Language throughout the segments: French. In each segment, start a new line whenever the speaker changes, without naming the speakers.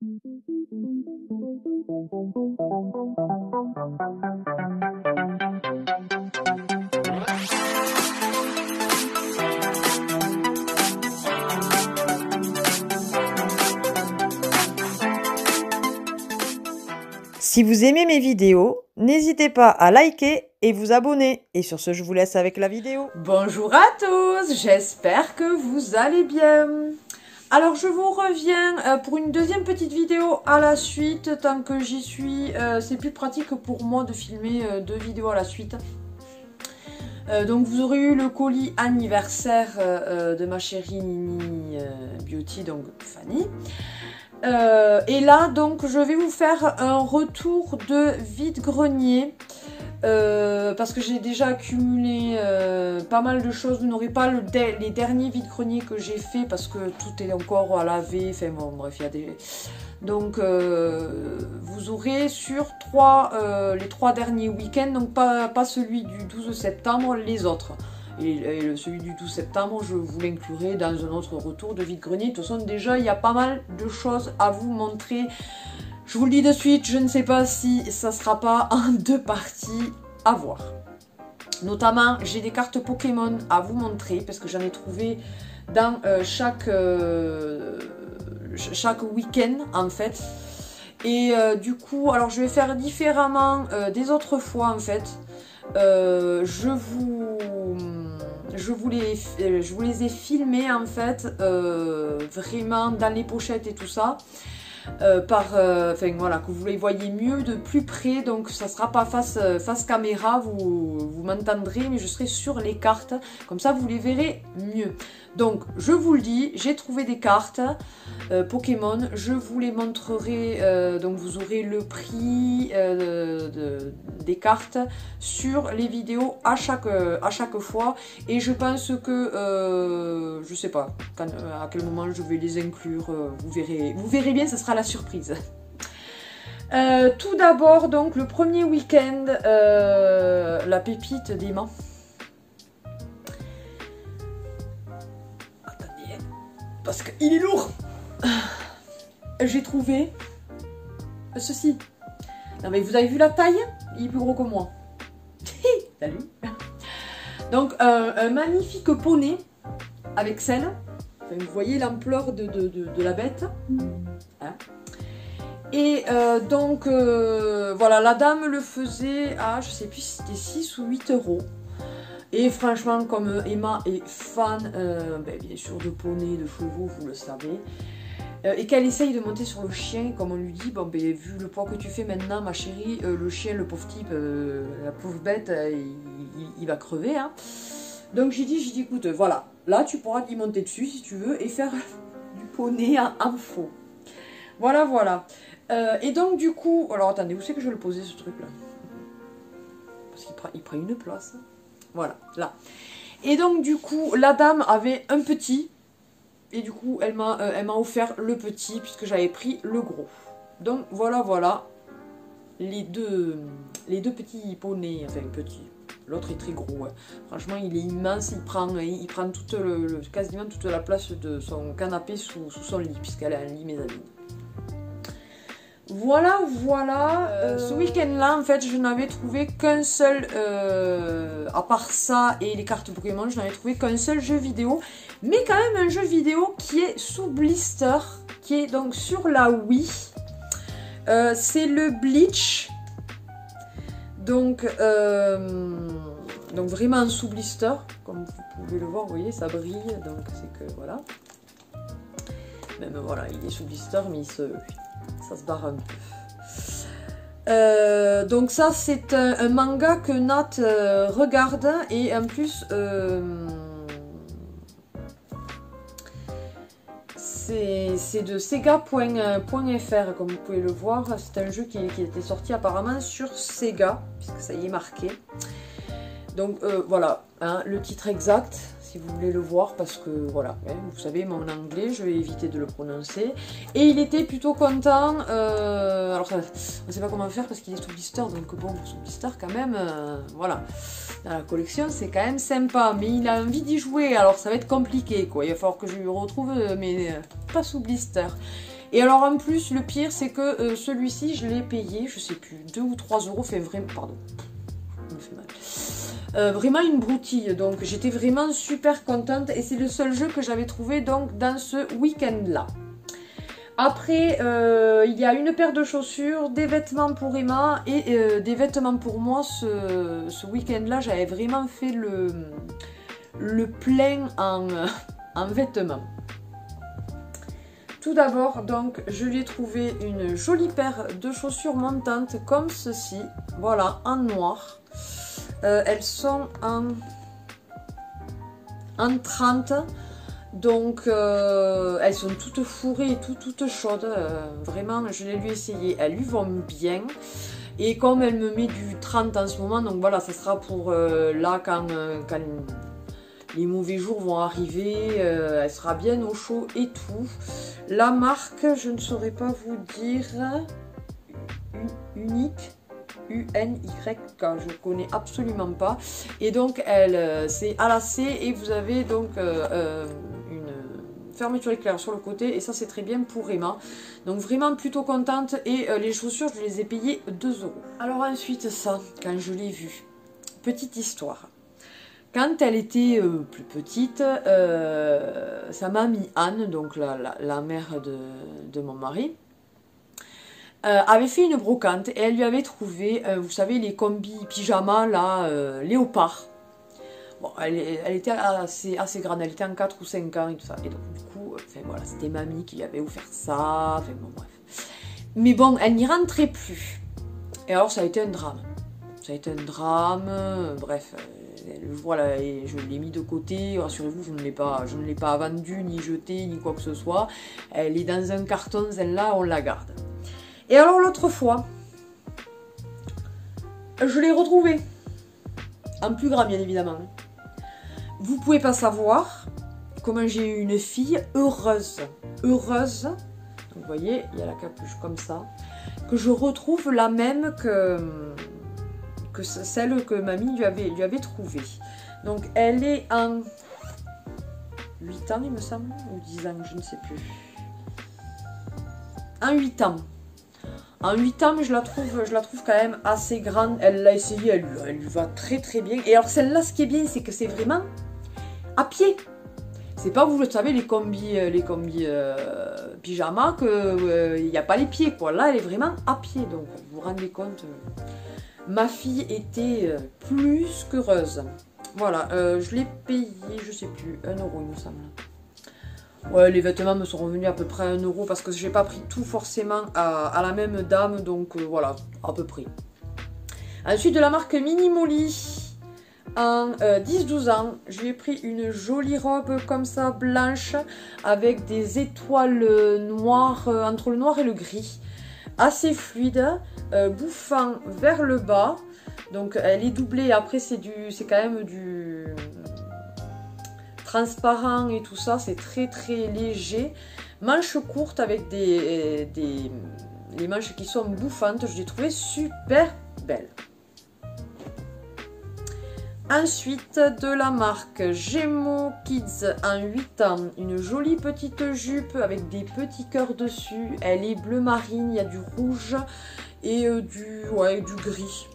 Si vous aimez mes vidéos, n'hésitez pas à liker et vous abonner. Et sur ce, je vous laisse avec la vidéo.
Bonjour à tous, j'espère que vous allez bien. Alors je vous reviens pour une deuxième petite vidéo à la suite. Tant que j'y suis, c'est plus pratique pour moi de filmer deux vidéos à la suite. Donc vous aurez eu le colis anniversaire de ma chérie Nini Beauty, donc Fanny. Et là donc je vais vous faire un retour de vide-grenier parce que j'ai déjà accumulé pas mal de choses. Vous n'aurez pas les derniers vide-greniers que j'ai fait parce que tout est encore à laver, enfin bon bref il y a des... Donc vous aurez sur les 3 derniers week-ends, donc pas celui du 12 septembre, les autres. Et celui du 12 septembre, je vous l'inclurai dans un autre retour de vide-grenier. De toute façon, déjà, il y a pas mal de choses à vous montrer. Je vous le dis de suite, je ne sais pas si ça ne sera pas en 2 parties à voir. Notamment, j'ai des cartes Pokémon à vous montrer parce que j'en ai trouvé dans chaque week-end, en fait. Et du coup, alors je vais faire différemment des autres fois, en fait. Je vous les ai filmés en fait vraiment dans les pochettes et tout ça enfin voilà, que vous les voyez mieux de plus près, donc ça sera pas face caméra, vous m'entendrez mais je serai sur les cartes, comme ça vous les verrez mieux. Donc je vous le dis, j'ai trouvé des cartes Pokémon, je vous les montrerai, donc vous aurez le prix des cartes sur les vidéos à chaque fois, et je pense que je sais pas à quel moment je vais les inclure, vous verrez bien, ça sera la surprise. Tout d'abord donc le premier week-end, la pépite d'Emma. Attendez, parce qu'il est lourd. J'ai trouvé ceci. Non mais vous avez vu la taille? Il est plus gros que moi. Salut. Donc un magnifique poney avec selle. Enfin, vous voyez l'ampleur de la bête. Hein? Et donc voilà, la dame le faisait à, je sais plus si c'était 6 ou 8 €. Et franchement, comme Emma est fan bien sûr de poneys, de chevaux, vous le savez, et qu'elle essaye de monter sur le chien, comme on lui dit, bon ben vu le poids que tu fais maintenant ma chérie, le chien, le pauvre type, la pauvre bête, il va crever, hein. Donc j'ai dit écoute, voilà, là tu pourras y monter dessus si tu veux et faire du poney en faux. Voilà, voilà. Et donc du coup, alors attendez, où c'est que je vais le poser ce truc là? Parce qu'il prend une place. Voilà, là. Et donc du coup, la dame avait un petit. Et du coup, elle m'a offert le petit puisque j'avais pris le gros. Donc voilà, voilà. Les deux petits poneys, enfin petits. L'autre est très gros. Hein. Franchement, il est immense. Il prend quasiment toute la place de son canapé sous son lit, puisqu'elle a un lit mezzanine. Voilà, voilà. Ce week-end-là, en fait, je n'avais trouvé qu'un seul, à part ça et les cartes Pokémon, je n'avais trouvé qu'un seul jeu vidéo. Mais quand même un jeu vidéo qui est sous blister, qui est donc sur la Wii. C'est le Bleach. Donc vraiment sous blister, comme vous pouvez le voir, vous voyez, ça brille, donc c'est que voilà. Même voilà, il est sous blister, mais ça se barre un peu. Donc ça, c'est un manga que Nat regarde, et en plus, c'est de Sega.fr, comme vous pouvez le voir. C'est un jeu qui était sorti apparemment sur Sega, puisque ça y est marqué. Donc voilà, hein, le titre exact, si vous voulez le voir, parce que voilà, hein, vous savez, mon anglais, je vais éviter de le prononcer. Et il était plutôt content, alors on ne sait pas comment faire parce qu'il est sous blister, donc bon, sous blister quand même, voilà. Dans la collection, c'est quand même sympa, mais il a envie d'y jouer, alors ça va être compliqué, quoi. Il va falloir que je lui retrouve, mais pas sous blister. Et alors en plus, le pire, c'est que celui-ci, je l'ai payé, je sais plus, 2 ou 3 euros, fait vraiment, pardon, ça me fait mal. Vraiment une broutille, donc j'étais vraiment super contente et c'est le seul jeu que j'avais trouvé donc dans ce week-end-là. Après, il y a une paire de chaussures, des vêtements pour Emma et des vêtements pour moi. Ce week-end-là, j'avais vraiment fait le plein en vêtements. Tout d'abord, donc, je lui ai trouvé une jolie paire de chaussures montantes comme ceci. Voilà, en noir. Elles sont en 30. Donc, elles sont toutes fourrées et toutes chaudes. Vraiment, je les lui ai essayées. Elles lui vont bien. Et comme elle me met du 30 en ce moment, donc voilà, ça sera pour là quand les mauvais jours vont arriver. Elle sera bien au chaud et tout. La marque, je ne saurais pas vous dire. Unique. UNYK, je connais absolument pas. Et donc, c'est à lacet et vous avez donc une fermeture éclair sur le côté. Et ça, c'est très bien pour Emma. Donc, vraiment plutôt contente. Et les chaussures, je les ai payées 2 euros. Alors ensuite, ça, quand je l'ai vu, petite histoire. Quand elle était plus petite, sa mamie Anne, donc la mère de mon mari, avait fait une brocante et elle lui avait trouvé, vous savez, les combis pyjama là, léopard. Bon, elle était assez grande, elle était en 4 ou 5 ans et tout ça. Et donc du coup, enfin voilà, c'était mamie qui lui avait offert ça, enfin bon bref. Mais bon, elle n'y rentrait plus. Et alors ça a été un drame. Ça a été un drame, bref. Voilà, et je l'ai mis de côté, rassurez-vous, je ne l'ai pas vendue, ni jetée, ni quoi que ce soit. Elle est dans un carton, celle-là, on la garde. Et alors l'autre fois, je l'ai retrouvée. En plus grand, bien évidemment. Vous pouvez pas savoir comment j'ai eu une fille heureuse. Heureuse. Donc, vous voyez, il y a la capuche comme ça. Que je retrouve la même que celle que mamie lui avait trouvée. Donc elle est en 8 ans, il me semble, ou 10 ans, je ne sais plus. En 8 ans. En 8 ans, je la trouve quand même assez grande. Elle l'a essayé, elle lui va très très bien. Et alors celle-là, ce qui est bien, c'est que c'est vraiment à pied. C'est pas, vous le savez, les combis pyjama, qu'il n'y a pas les pieds, quoi. Là, elle est vraiment à pied. Donc, vous vous rendez compte, ma fille était plus qu'heureuse. Voilà, je l'ai payé, je sais plus, 1 euro, il me semble. Ouais, les vêtements me sont revenus à peu près à 1 euro parce que j'ai pas pris tout forcément à la même dame, donc voilà, à peu près. Ensuite, de la marque Minimoli, en 10-12 ans, je lui ai pris une jolie robe comme ça, blanche, avec des étoiles noires, entre le noir et le gris, assez fluide, bouffant vers le bas. Donc elle est doublée, après c'est quand même du transparent et tout ça, c'est très très léger. Manches courtes avec les manches qui sont bouffantes, je l'ai trouvé super belle. Ensuite, de la marque Gémeaux Kids en 8 ans, une jolie petite jupe avec des petits cœurs dessus. Elle est bleu marine, il y a du rouge et du gris.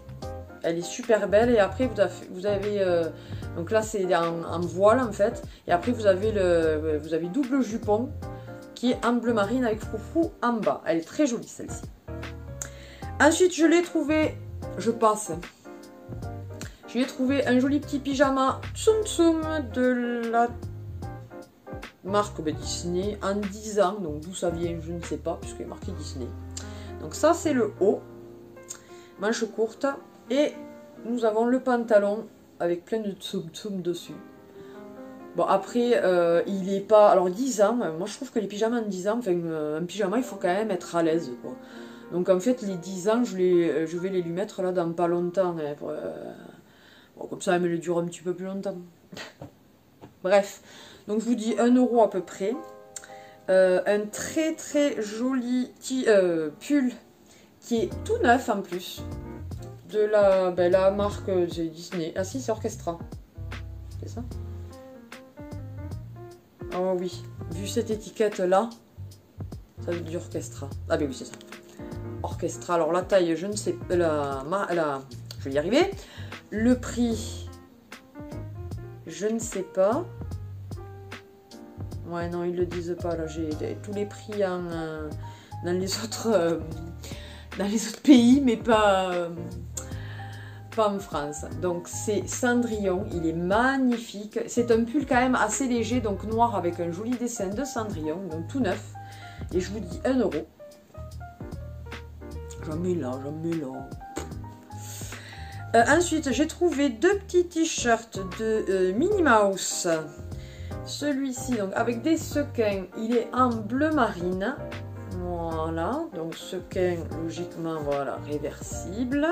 Elle est super belle et après vous avez donc là c'est en voile en fait, et après vous avez double jupon qui est en bleu marine avec froufrou en bas. Elle est très jolie celle-ci. Ensuite je l'ai trouvé, je passe. Je lui ai trouvé un joli petit pyjama Tsum Tsum de la marque Disney en 10 ans. Donc d'où ça vient, je ne sais pas, puisqu'il est marqué Disney. Donc ça c'est le haut, manche courte. Et nous avons le pantalon avec plein de Tsum Tsum dessus. Bon après, il est pas... Alors 10 ans, moi je trouve que les pyjamas en 10 ans, enfin un pyjama il faut quand même être à l'aise quoi. Donc en fait les 10 ans je vais les lui mettre là dans pas longtemps. Hein, bon, comme ça elle me le dure un petit peu plus longtemps. Bref, donc je vous dis 1 euro à peu près. Un très très joli petit pull qui est tout neuf en plus. De la marque Disney. Ah si, c'est Orchestra. C'est ça? Oh oui, vu cette étiquette là, Ça veut dire Orchestra. Ah ben oui, c'est ça. Orchestra. Alors la taille, je ne sais pas. Je vais y arriver. Le prix, je ne sais pas. Ouais, non, ils le disent pas. Là, j'ai tous les prix dans les autres pays, mais pas en France. Donc c'est Cendrillon, il est magnifique. C'est un pull quand même assez léger, donc noir avec un joli dessin de Cendrillon, donc tout neuf. Et je vous dis 1 €. J'en mets là. Ensuite, j'ai trouvé 2 petits t-shirts de Minnie Mouse. Celui-ci, donc avec des sequins, il est en bleu marine. Voilà, donc sequin, logiquement, voilà, réversible.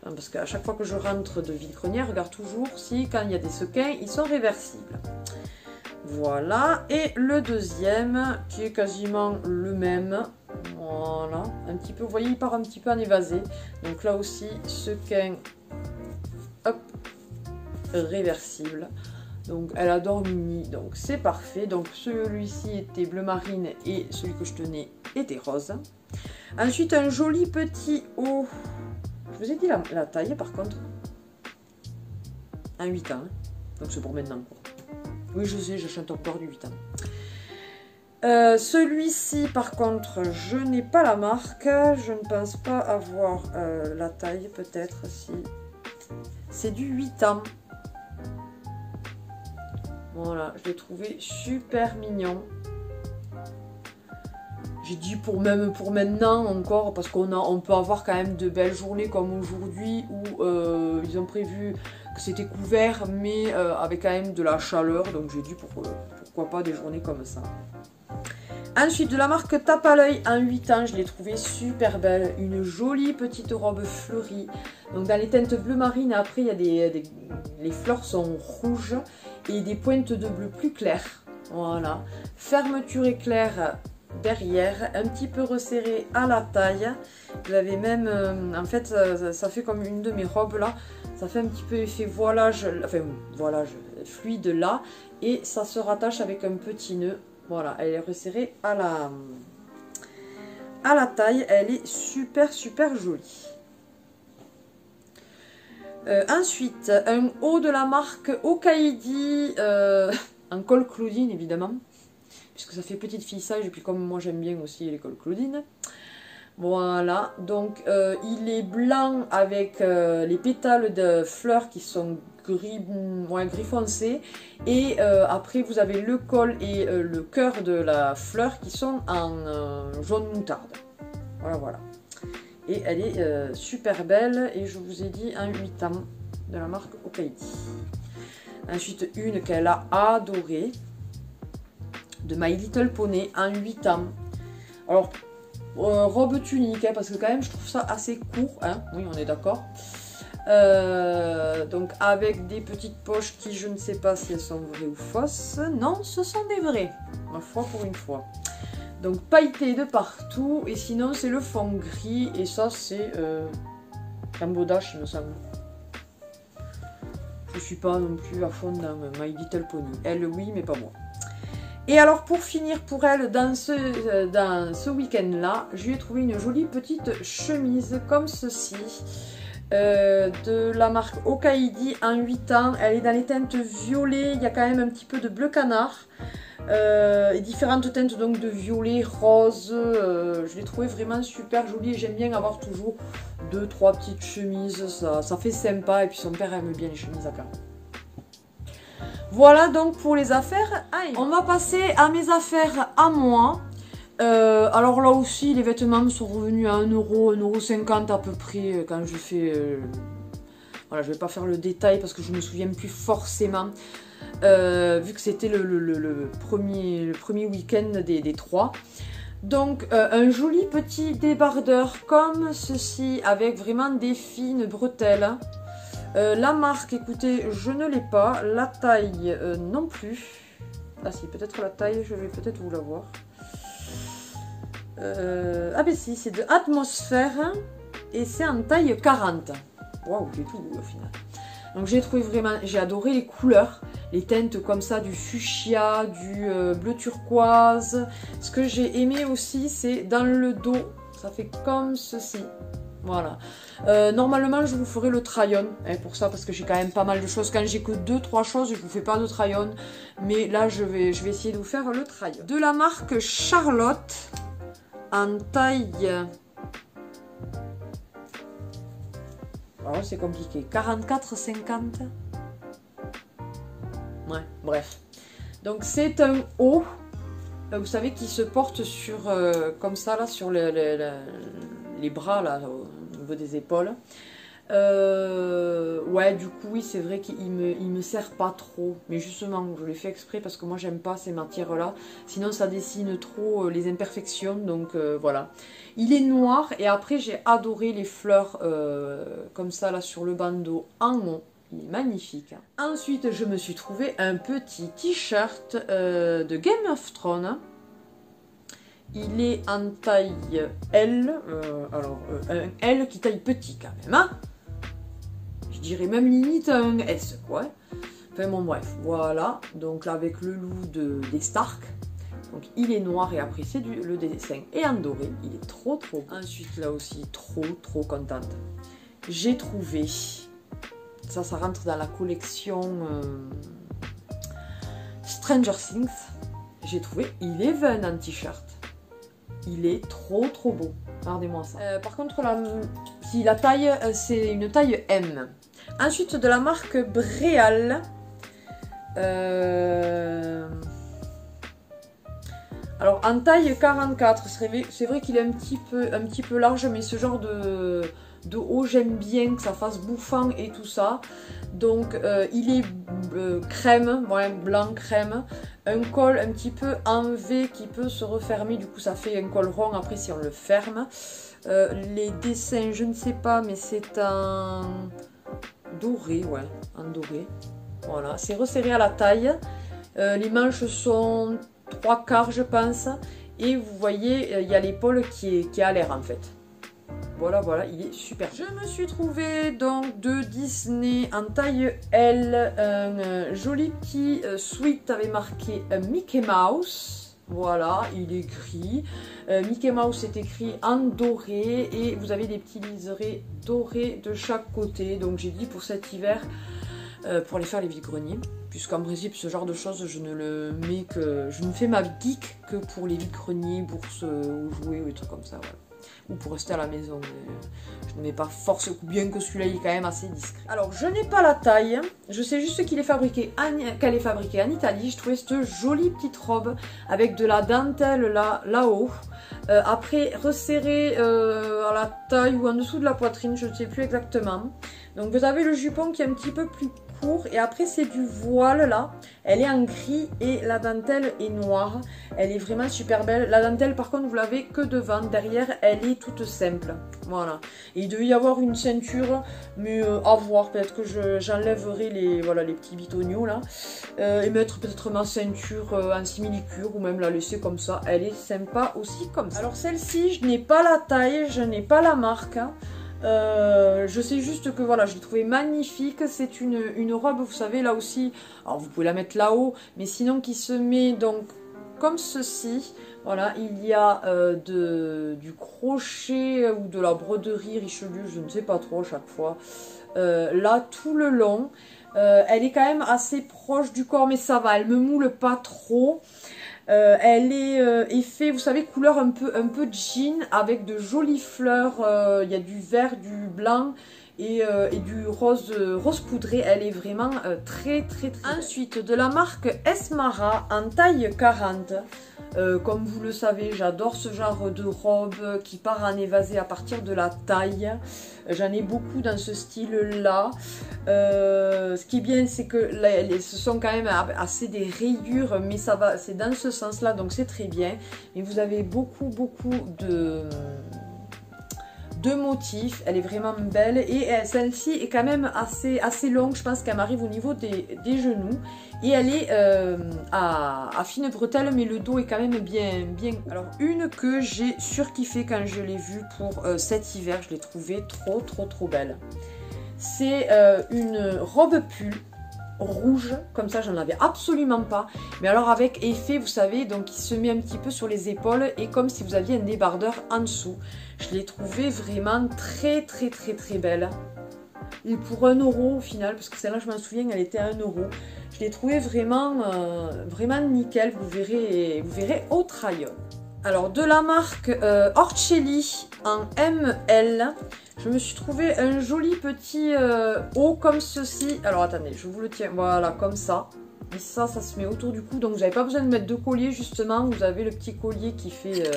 Parce qu'à chaque fois que je rentre de vide-grenier, je regarde toujours si, quand il y a des sequins, ils sont réversibles. Voilà, et le deuxième, qui est quasiment le même. Voilà, un petit peu, vous voyez, il part un petit peu en évasé. Donc là aussi, sequin, hop, réversible. Donc elle adore Minnie, donc c'est parfait. Donc celui-ci était bleu marine et celui que je tenais était rose. Ensuite, un joli petit haut. Je vous ai dit la taille par contre. Un 8 ans. Hein. Donc c'est pour maintenant. Quoi. Oui, je sais, j'achète encore du 8 ans. Celui-ci, par contre, je n'ai pas la marque. Je ne pense pas avoir la taille, peut-être si. C'est du 8 ans. Voilà, je l'ai trouvé super mignon. J'ai dit pour maintenant encore, parce on peut avoir quand même de belles journées comme aujourd'hui où ils ont prévu que c'était couvert, mais avec quand même de la chaleur. Donc j'ai dit pourquoi pas des journées comme ça. Ensuite, de la marque Tape à l'œil en 8 ans, je l'ai trouvée super belle. Une jolie petite robe fleurie. Donc dans les teintes bleu marine, après il y a les fleurs sont rouges et des pointes de bleu plus claires. Voilà. Fermeture éclair derrière, un petit peu resserré à la taille. Vous avez même, en fait, ça fait comme une de mes robes là. Ça fait un petit peu effet voilage, enfin voilage fluide là. Et ça se rattache avec un petit nœud. Voilà, elle est resserrée à la taille. Elle est super jolie. Ensuite, un haut de la marque Okaidi en col Claudine évidemment. Puisque ça fait petite fille sage et puis comme moi j'aime bien aussi les cols Claudine. Voilà, donc il est blanc avec les pétales de fleurs qui sont gris foncé. Et après vous avez le col et le cœur de la fleur qui sont en jaune moutarde. Voilà. Et elle est super belle et je vous ai dit un 8 ans de la marque Okaidi. Ensuite une qu'elle a adorée de My Little Pony en 8 ans. Alors robe tunique hein, parce que quand même je trouve ça assez court. Hein. Oui on est d'accord. Donc avec des petites poches qui je ne sais pas si elles sont vraies ou fausses. Non ce sont des vraies. Ma foi pour une fois. Donc pailleté de partout et sinon c'est le fond gris et ça c'est Cambodash il me semble. Je suis pas non plus à fond dans My Little Pony. Elle oui mais pas moi. Et alors pour finir pour elle dans ce week-end là, je lui ai trouvé une jolie petite chemise comme ceci. De la marque Okaidi en 8 ans. Elle est dans les teintes violet, il y a quand même un petit peu de bleu canard. Et différentes teintes donc de violet, rose. Je l'ai trouvé vraiment super jolie et j'aime bien avoir toujours 2-3 petites chemises, ça fait sympa et puis son père aime bien les chemises à carreaux. Voilà donc pour les affaires. On va passer à mes affaires à moi. Alors là aussi les vêtements me sont revenus à 1 €, 1,50 € à peu près quand je fais... Voilà, je vais pas faire le détail parce que je me souviens plus forcément. Vu que c'était le premier week-end des 3. Donc un joli petit débardeur comme ceci avec vraiment des fines bretelles. La marque, écoutez, je ne l'ai pas. La taille non plus. Ah si, peut-être la taille, je vais peut-être vous la voir. Ah ben si, c'est de Atmosphère et c'est en taille 40. Waouh, j'ai tout au final. Donc j'ai trouvé vraiment, j'ai adoré les couleurs. les teintes comme ça, du fuchsia, du bleu turquoise. Ce que j'ai aimé aussi, c'est dans le dos, ça fait comme ceci. Voilà. Normalement, je vous ferai le try-on pour ça, parce que j'ai quand même pas mal de choses. Quand j'ai que 2-3 choses, je vous fais pas de try-on. Mais là, je vais essayer de vous faire le try-on. De la marque Charlotte, en taille... Alors, c'est compliqué. 44-50. Ouais, bref. Donc, c'est un haut, vous savez, qui se porte sur, comme ça, là, sur les bras, là, au niveau des épaules. Ouais, du coup, oui, c'est vrai qu'il me sert pas trop. Mais justement, je l'ai fait exprès parce que moi, j'aime pas ces matières-là. Sinon, ça dessine trop les imperfections. Donc, voilà. Il est noir. Et après, j'ai adoré les fleurs comme ça, là, sur le bandeau en haut. Il est magnifique. Ensuite, je me suis trouvé un petit t-shirt de Game of Thrones. Il est en taille L. Un L qui taille petit quand même. Hein, je dirais même limite un S, quoi. Enfin bon, bref, voilà. Donc là, avec le loup des Stark. Donc il est noir et après c'est le dessin est en doré. Il est trop trop beau. Ensuite, là aussi, trop contente. J'ai trouvé... Ça rentre dans la collection Stranger Things. J'ai trouvé Eleven en t-shirt. Il est trop beau. Regardez-moi ça. Par contre, si la taille, c'est une taille M. Ensuite, de la marque Bréal. Alors, en taille 44, c'est vrai qu'il est un petit peu large, mais ce genre de haut, j'aime bien que ça fasse bouffant et tout ça. Donc, il est crème, ouais, blanc crème. Un col un petit peu en V qui peut se refermer. Du coup, ça fait un col rond après si on le ferme. Les dessins, je ne sais pas, mais c'est en doré, ouais, en doré. Voilà, c'est resserré à la taille. Les manches sont 3/4, je pense. Et vous voyez, il y a l'épaule qui est à l'air en fait. Voilà, il est super. Je me suis trouvé donc de Disney en taille L, un joli petit sweat avec marqué Mickey Mouse. Voilà, il est gris. Mickey Mouse est écrit en doré et vous avez des petits liserés dorés de chaque côté. Donc j'ai dit pour cet hiver, pour aller faire les vide-greniers. Puisqu'en principe, ce genre de choses, je ne fais ma geek que pour les vide-greniers, bourses ou jouets ou des trucs comme ça. Voilà. Ou pour rester à la maison, mais je ne mets pas force, bien que celui-là il est quand même assez discret. Alors je n'ai pas la taille, je sais juste qu'elle est fabriquée en Italie. Je trouvais cette jolie petite robe avec de la dentelle là-haut. Après resserrée à la taille ou en dessous de la poitrine, je ne sais plus exactement. Donc vous avez le jupon qui est un petit peu plus court et après c'est du voile là. Elle est en gris et la dentelle est noire. Elle est vraiment super belle. La dentelle par contre vous l'avez que devant. Derrière elle est toute simple. Voilà. Et il devait y avoir une ceinture mais à voir. Peut-être que j'enlèverai les petits bitoniaux là. Et mettre peut-être ma ceinture en simili-cuir ou même la laisser comme ça. Elle est sympa aussi comme ça. Alors celle-ci je n'ai pas la taille, je n'ai pas la marque. Hein. Je sais juste que voilà, je l'ai trouvée magnifique. C'est une robe, vous savez, là aussi. Alors vous pouvez la mettre là-haut, mais sinon qui se met donc comme ceci. Voilà, il y a du crochet ou de la broderie Richelieu, je ne sais pas trop à chaque fois. Là, tout le long. Elle est quand même assez proche du corps, mais ça va, elle me moule pas trop. Elle est effet, vous savez, couleur un peu jean avec de jolies fleurs. Il y a du vert, du blanc et du rose poudré. Elle est vraiment très belle. Ensuite, de la marque Esmara en taille 40. Comme vous le savez, j'adore ce genre de robe qui part en évasé à partir de la taille. J'en ai beaucoup dans ce style-là. Ce qui est bien, c'est que ce sont quand même assez des rayures, mais ça va, c'est dans ce sens-là, donc c'est très bien. Mais vous avez beaucoup de motifs. Elle est vraiment belle et celle-ci est quand même assez longue. Je pense qu'elle m'arrive au niveau des genoux et elle est à fine bretelle, mais le dos est quand même bien. Alors une que j'ai surkiffé quand je l'ai vue pour cet hiver, je l'ai trouvée trop belle. C'est une robe pull rouge, comme ça j'en avais absolument pas, mais alors avec effet, vous savez, donc il se met un petit peu sur les épaules et comme si vous aviez un débardeur en dessous. Je l'ai trouvé vraiment très belle. Et pour 1 € au final, parce que celle-là je m'en souviens, elle était à 1 €. Je l'ai trouvé vraiment, vraiment nickel, vous verrez au try-on. Alors de la marque Orcelli en ML, je me suis trouvé un joli petit haut comme ceci. Alors attendez, je vous le tiens, voilà, comme ça. Et ça se met autour du cou, donc vous n'avez pas besoin de mettre de collier justement. Vous avez le petit collier qui fait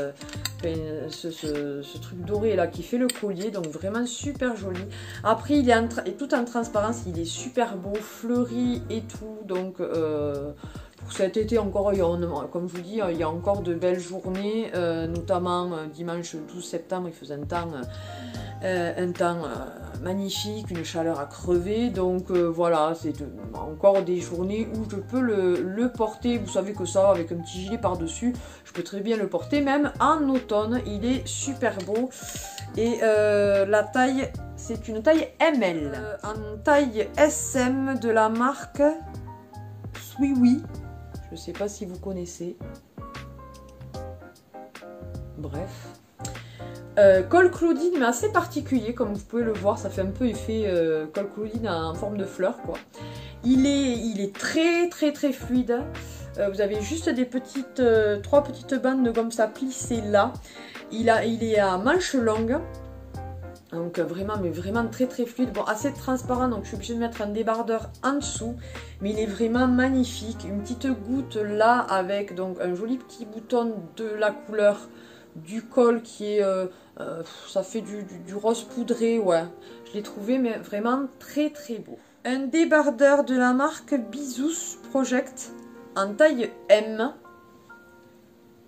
ce truc doré là qui fait le collier, donc vraiment super joli. Après il est tout en transparence, il est super beau, fleuri et tout, donc pour cet été encore, comme je vous dis, il y a encore de belles journées, notamment dimanche 12 septembre, il faisait un temps magnifique, une chaleur à crever, donc voilà, c'est encore des journées où je peux le porter. Vous savez que ça, avec un petit gilet par dessus, je peux très bien le porter même en automne. Il est super beau et la taille, c'est une taille ML en taille SM de la marque Swiwi. Je ne sais pas si vous connaissez, bref. Col Claudine, mais assez particulier, comme vous pouvez le voir, ça fait un peu effet col Claudine en forme de fleur, quoi. Il est très fluide. Vous avez juste des petites, 3 petites bandes comme ça plissées là. Il est à manches longues. Donc vraiment, mais vraiment très fluide. Bon, assez transparent, donc je suis obligée de mettre un débardeur en dessous. Mais il est vraiment magnifique. Une petite goutte là avec donc un joli petit bouton de la couleur du col qui est... ça fait du rose poudré, ouais. Je l'ai trouvé mais vraiment très beau. Un débardeur de la marque Bisous Project en taille M.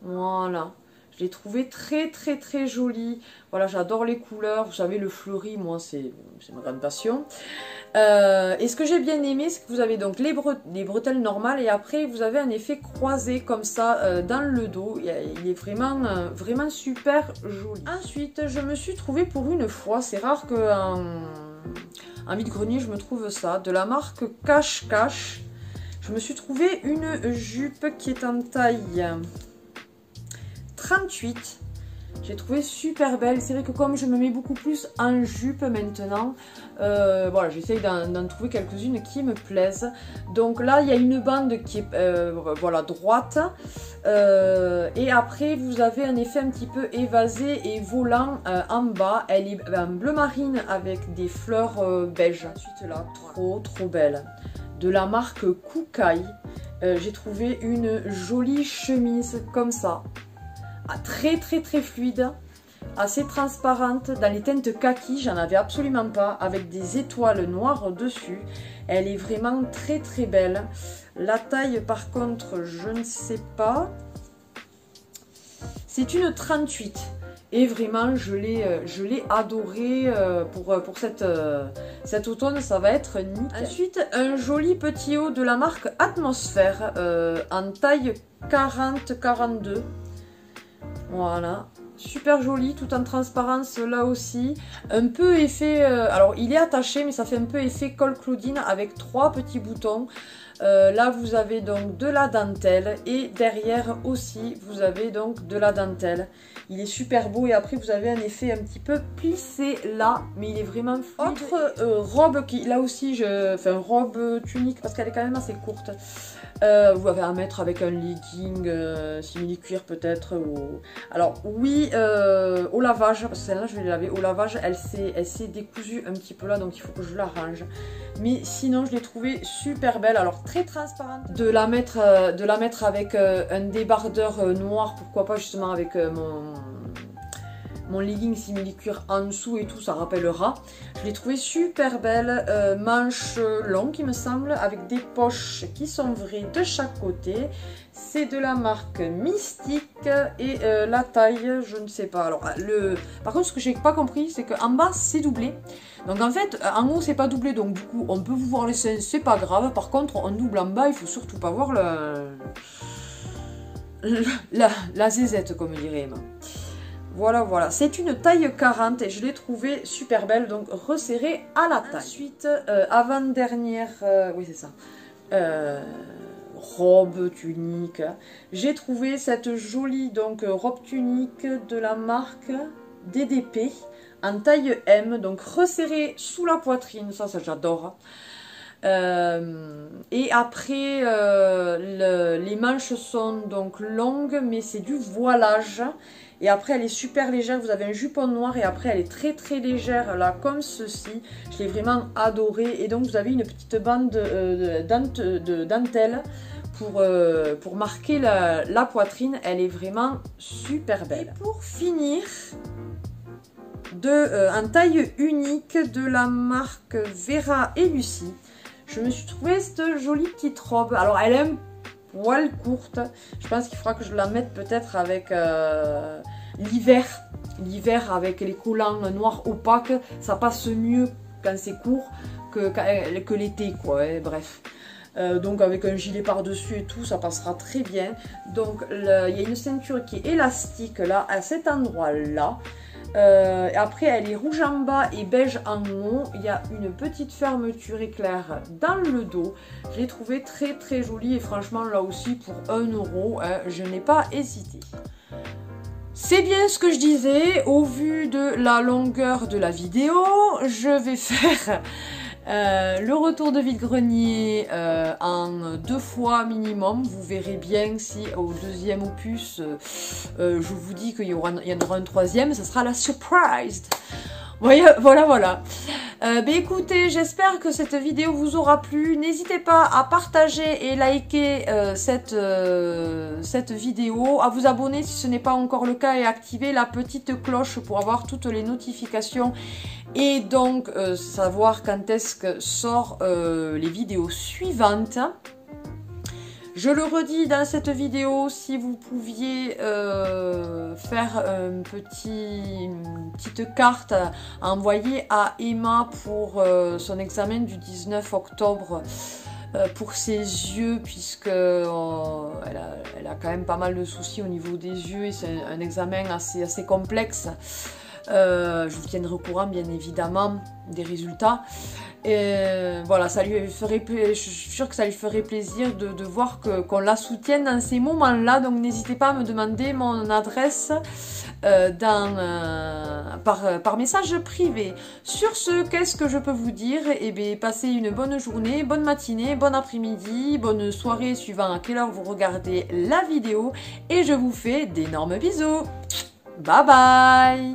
Voilà. Je l'ai trouvé très joli. Voilà, j'adore les couleurs. Vous savez, le fleuri, moi, c'est ma grande passion. Et ce que j'ai bien aimé, c'est que vous avez donc les bretelles normales et après, vous avez un effet croisé comme ça dans le dos. Il est vraiment super joli. Ensuite, je me suis trouvée pour une fois, c'est rare qu'en vide-grenier, je me trouve ça, de la marque Cache Cache. Je me suis trouvé une jupe qui est en taille 38. J'ai trouvé super belle. C'est vrai que comme je me mets beaucoup plus en jupe maintenant, voilà, j'essaye d'en trouver quelques-unes qui me plaisent. Donc là, il y a une bande qui est voilà, droite. Et après, vous avez un effet un petit peu évasé et volant en bas. Elle est en bleu marine avec des fleurs beige. Ensuite là, trop belle. De la marque Kukai. J'ai trouvé une jolie chemise comme ça. Très fluide, assez transparente, dans les teintes kaki, j'en avais absolument pas, avec des étoiles noires dessus. Elle est vraiment très belle. La taille par contre, je ne sais pas. C'est une 38 et vraiment je l'ai adorée pour cet automne, ça va être nickel. Ensuite, un joli petit haut de la marque Atmosphère en taille 40-42. Voilà, super joli, tout en transparence là aussi. Un peu effet, alors il est attaché mais ça fait un peu effet col Claudine avec 3 petits boutons. Là vous avez donc de la dentelle et derrière aussi vous avez donc de la dentelle. Il est super beau et après vous avez un effet un petit peu plissé là, mais il est vraiment fluide. Autre robe qui là aussi, enfin robe tunique parce qu'elle est quand même assez courte. Vous avez à mettre avec un legging simili-cuir peut-être. Alors oui, au lavage, parce que celle-là je vais la laver au lavage, elle s'est décousue un petit peu là, donc il faut que je la range. Mais sinon je l'ai trouvée super belle, alors très transparente. De la mettre avec un débardeur noir, pourquoi pas justement avec mon legging simili-cuir en dessous et tout, ça rappellera. Je l'ai trouvé super belle, manches longues il me semble, avec des poches qui sont vraies de chaque côté. C'est de la marque Mystique et la taille, je ne sais pas. Alors, par contre, ce que j'ai pas compris, c'est qu'en bas, c'est doublé. Donc en fait, en haut, c'est pas doublé, donc du coup, on peut vous voir les seins, c'est pas grave. Par contre, on double en bas, il faut surtout pas voir la zézette, comme dirait Emma. Voilà, c'est une taille 40 et je l'ai trouvée super belle, donc resserrée à la taille. Ensuite, avant-dernière, oui c'est ça, robe, tunique. J'ai trouvé cette jolie donc robe tunique de la marque DDP en taille M, donc resserrée sous la poitrine, ça j'adore. Et après les manches sont donc longues mais c'est du voilage, et après elle est super légère, vous avez un jupon noir et après elle est très légère là comme ceci, je l'ai vraiment adorée, et donc vous avez une petite bande de dentelle pour marquer la poitrine, elle est vraiment super belle. Et pour finir, en taille unique de la marque Vera et Lucie, je me suis trouvé cette jolie petite robe. Alors elle est un poil courte, je pense qu'il faudra que je la mette peut-être avec l'hiver avec les collants noirs opaques, ça passe mieux quand c'est court que l'été quoi, hein, bref. Donc avec un gilet par dessus et tout, ça passera très bien. Donc il y a une ceinture qui est élastique là, à cet endroit là. Après elle est rouge en bas et beige en haut. Il y a une petite fermeture éclair dans le dos. Je l'ai trouvé très jolie, et franchement là aussi pour 1 €, hein, je n'ai pas hésité. C'est bien ce que je disais, au vu de la longueur de la vidéo, je vais faire le retour de vide-grenier en 2 fois minimum. Vous verrez bien si au 2e opus, je vous dis qu'il y en aura un 3e, ce sera la surprise. Voilà. Écoutez, j'espère que cette vidéo vous aura plu. N'hésitez pas à partager et liker cette vidéo, à vous abonner si ce n'est pas encore le cas et activer la petite cloche pour avoir toutes les notifications et donc savoir quand est-ce que sortent les vidéos suivantes. Je le redis dans cette vidéo, si vous pouviez faire une petite carte à envoyer à Emma pour son examen du 19 octobre pour ses yeux, puisque elle a quand même pas mal de soucis au niveau des yeux et c'est un examen assez complexe. Je vous tiendrai au courant bien évidemment des résultats. Et voilà, ça lui ferait, je suis sûre que ça lui ferait plaisir de voir qu'on la soutienne dans ces moments-là. Donc n'hésitez pas à me demander mon adresse par message privé. Sur ce, qu'est-ce que je peux vous dire? Eh bien, passez une bonne journée, bonne matinée, bon après-midi, bonne soirée suivant à quelle heure vous regardez la vidéo. Et je vous fais d'énormes bisous. Bye bye!